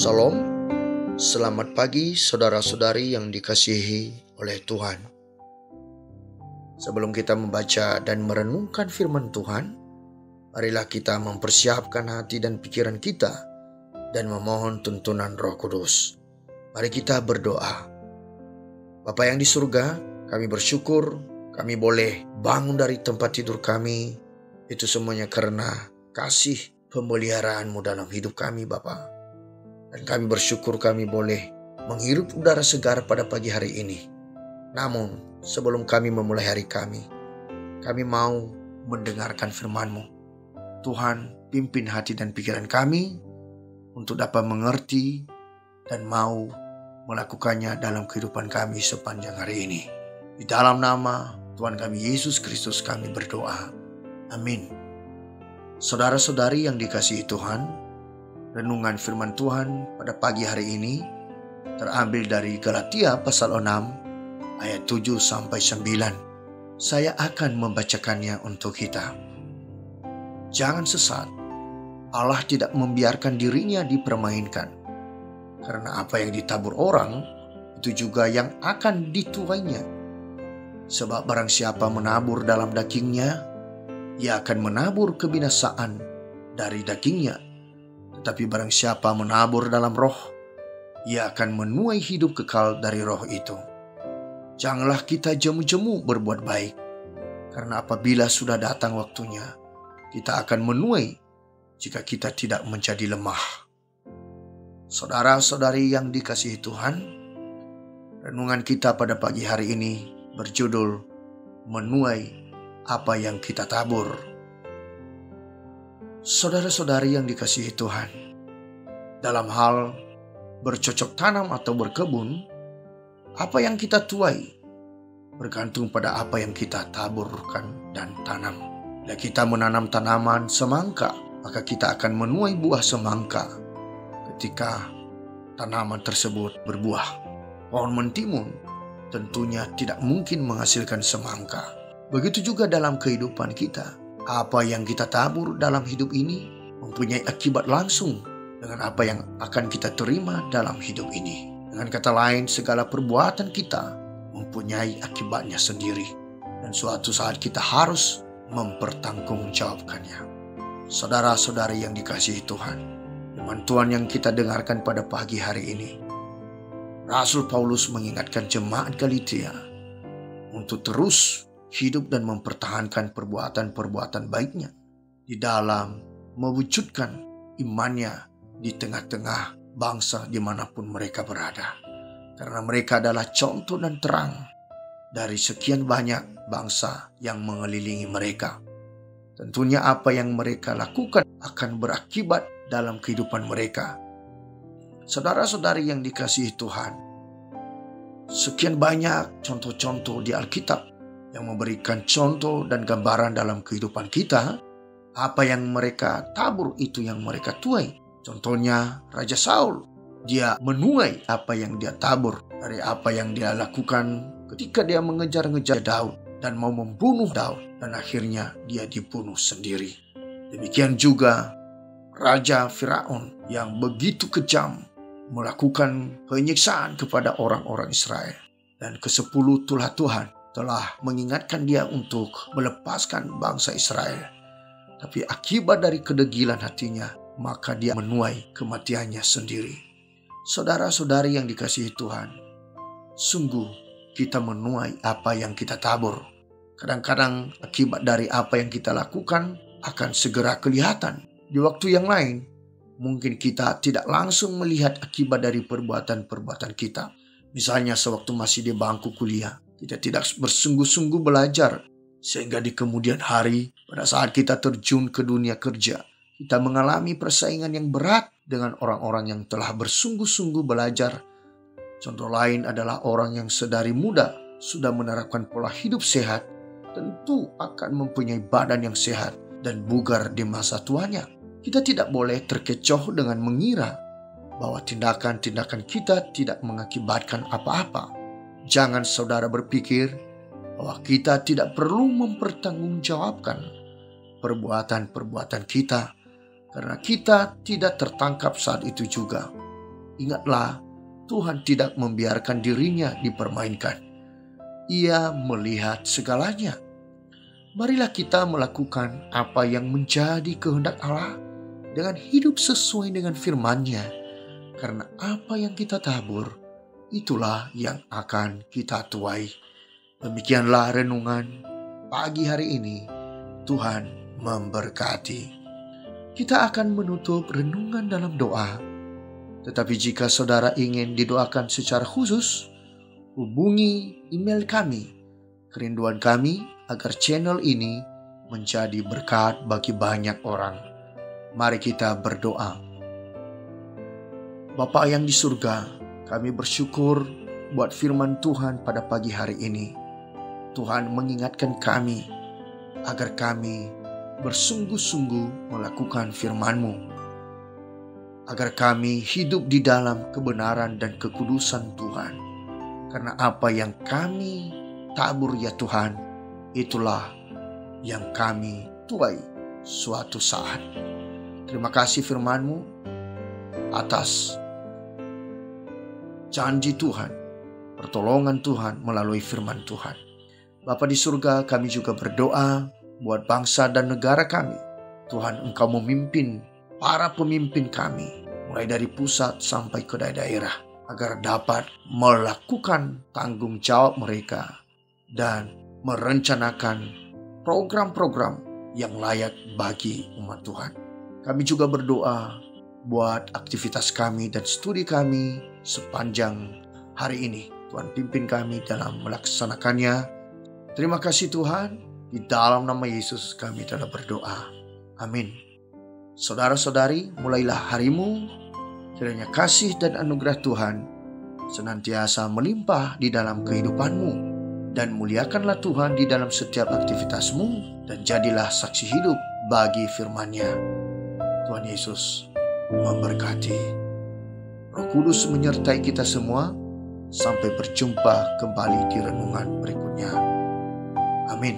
Shalom, selamat pagi saudara-saudari yang dikasihi oleh Tuhan. Sebelum kita membaca dan merenungkan firman Tuhan, marilah kita mempersiapkan hati dan pikiran kita dan memohon tuntunan Roh Kudus. Mari kita berdoa. Bapa yang di surga, kami bersyukur kami boleh bangun dari tempat tidur kami. Itu semuanya karena kasih pemeliharaan-Mu dalam hidup kami, Bapa. Dan kami bersyukur kami boleh menghirup udara segar pada pagi hari ini. Namun sebelum kami memulai hari kami mau mendengarkan firman-Mu. Tuhan, pimpin hati dan pikiran kami untuk dapat mengerti dan mau melakukannya dalam kehidupan kami sepanjang hari ini. Di dalam nama Tuhan kami Yesus Kristus kami berdoa. Amin. Saudara-saudari yang dikasihi Tuhan, renungan firman Tuhan pada pagi hari ini terambil dari Galatia pasal 6 ayat 7-9. Saya akan membacakannya untuk kita. Jangan sesat. Allah tidak membiarkan dirinya dipermainkan. Karena apa yang ditabur orang, itu juga yang akan dituainya. Sebab barang siapa menabur dalam dagingnya, ia akan menabur kebinasaan dari dagingnya. Tetapi barang siapa menabur dalam roh, ia akan menuai hidup kekal dari roh itu. Janganlah kita jemu-jemu berbuat baik, karena apabila sudah datang waktunya, kita akan menuai jika kita tidak menjadi lemah. Saudara-saudari yang dikasihi Tuhan, renungan kita pada pagi hari ini berjudul Menuai Apa Yang Kita Tabur. Saudara-saudari yang dikasihi Tuhan, dalam hal bercocok tanam atau berkebun, apa yang kita tuai bergantung pada apa yang kita taburkan dan tanam. Bila kita menanam tanaman semangka, maka kita akan menuai buah semangka ketika tanaman tersebut berbuah. Pohon mentimun tentunya tidak mungkin menghasilkan semangka. Begitu juga dalam kehidupan kita. Apa yang kita tabur dalam hidup ini mempunyai akibat langsung dengan apa yang akan kita terima dalam hidup ini. Dengan kata lain, segala perbuatan kita mempunyai akibatnya sendiri. Dan suatu saat kita harus mempertanggungjawabkannya. Saudara-saudari yang dikasihi Tuhan, firman Tuhan yang kita dengarkan pada pagi hari ini, Rasul Paulus mengingatkan jemaat Galatia untuk terus hidup dan mempertahankan perbuatan-perbuatan baiknya di dalam mewujudkan imannya di tengah-tengah bangsa dimanapun mereka berada. Karena mereka adalah contoh dan terang dari sekian banyak bangsa yang mengelilingi mereka. Tentunya apa yang mereka lakukan akan berakibat dalam kehidupan mereka. Saudara-saudari yang dikasihi Tuhan, sekian banyak contoh-contoh di Alkitab yang memberikan contoh dan gambaran dalam kehidupan kita. Apa yang mereka tabur itu yang mereka tuai. Contohnya Raja Saul, dia menuai apa yang dia tabur dari apa yang dia lakukan ketika dia mengejar-ngejar Daud dan mau membunuh Daud, dan akhirnya dia dibunuh sendiri. Demikian juga Raja Firaun yang begitu kejam melakukan penyiksaan kepada orang-orang Israel, dan ke-10 tulah Tuhan telah mengingatkan dia untuk melepaskan bangsa Israel. Tapi akibat dari kedegilan hatinya, maka dia menuai kematiannya sendiri. Saudara-saudari yang dikasihi Tuhan, sungguh kita menuai apa yang kita tabur. Kadang-kadang akibat dari apa yang kita lakukan akan segera kelihatan. Di waktu yang lain, mungkin kita tidak langsung melihat akibat dari perbuatan-perbuatan kita. Misalnya sewaktu masih di bangku kuliah, kita tidak bersungguh-sungguh belajar, sehingga di kemudian hari pada saat kita terjun ke dunia kerja, kita mengalami persaingan yang berat dengan orang-orang yang telah bersungguh-sungguh belajar. Contoh lain adalah orang yang sedari muda sudah menerapkan pola hidup sehat, tentu akan mempunyai badan yang sehat dan bugar di masa tuanya. Kita tidak boleh terkecoh dengan mengira bahwa tindakan-tindakan kita tidak mengakibatkan apa-apa. Jangan saudara berpikir bahwa kita tidak perlu mempertanggungjawabkan perbuatan-perbuatan kita, karena kita tidak tertangkap saat itu juga. Ingatlah, Tuhan tidak membiarkan dirinya dipermainkan. Ia melihat segalanya. Marilah kita melakukan apa yang menjadi kehendak Allah dengan hidup sesuai dengan firman-Nya. Karena apa yang kita tabur, itulah yang akan kita tuai. Demikianlah renungan pagi hari ini. Tuhan memberkati. Kita akan menutup renungan dalam doa. Tetapi jika saudara ingin didoakan secara khusus, hubungi email kami. Kerinduan kami agar channel ini menjadi berkat bagi banyak orang. Mari kita berdoa. Bapa yang di surga, kami bersyukur buat firman Tuhan pada pagi hari ini. Tuhan mengingatkan kami agar kami bersungguh-sungguh melakukan firman-Mu. Agar kami hidup di dalam kebenaran dan kekudusan Tuhan. Karena apa yang kami tabur ya Tuhan, itulah yang kami tuai suatu saat. Terima kasih firman-Mu atas janji Tuhan, pertolongan Tuhan melalui firman Tuhan. Bapa di surga, kami juga berdoa buat bangsa dan negara kami. Tuhan, Engkau memimpin para pemimpin kami, mulai dari pusat sampai ke daerah, agar dapat melakukan tanggung jawab mereka dan merencanakan program-program yang layak bagi umat Tuhan. Kami juga berdoa buat aktivitas kami dan studi kami sepanjang hari ini. Tuhan pimpin kami dalam melaksanakannya. Terima kasih Tuhan, di dalam nama Yesus kami telah berdoa. Amin. Saudara-saudari, mulailah harimu, kiranya kasih dan anugerah Tuhan senantiasa melimpah di dalam kehidupanmu, dan muliakanlah Tuhan di dalam setiap aktivitasmu, dan jadilah saksi hidup bagi firman-Nya. Tuhan Yesus memberkati. Roh Kudus menyertai kita semua. Sampai berjumpa kembali di renungan berikutnya. Amin.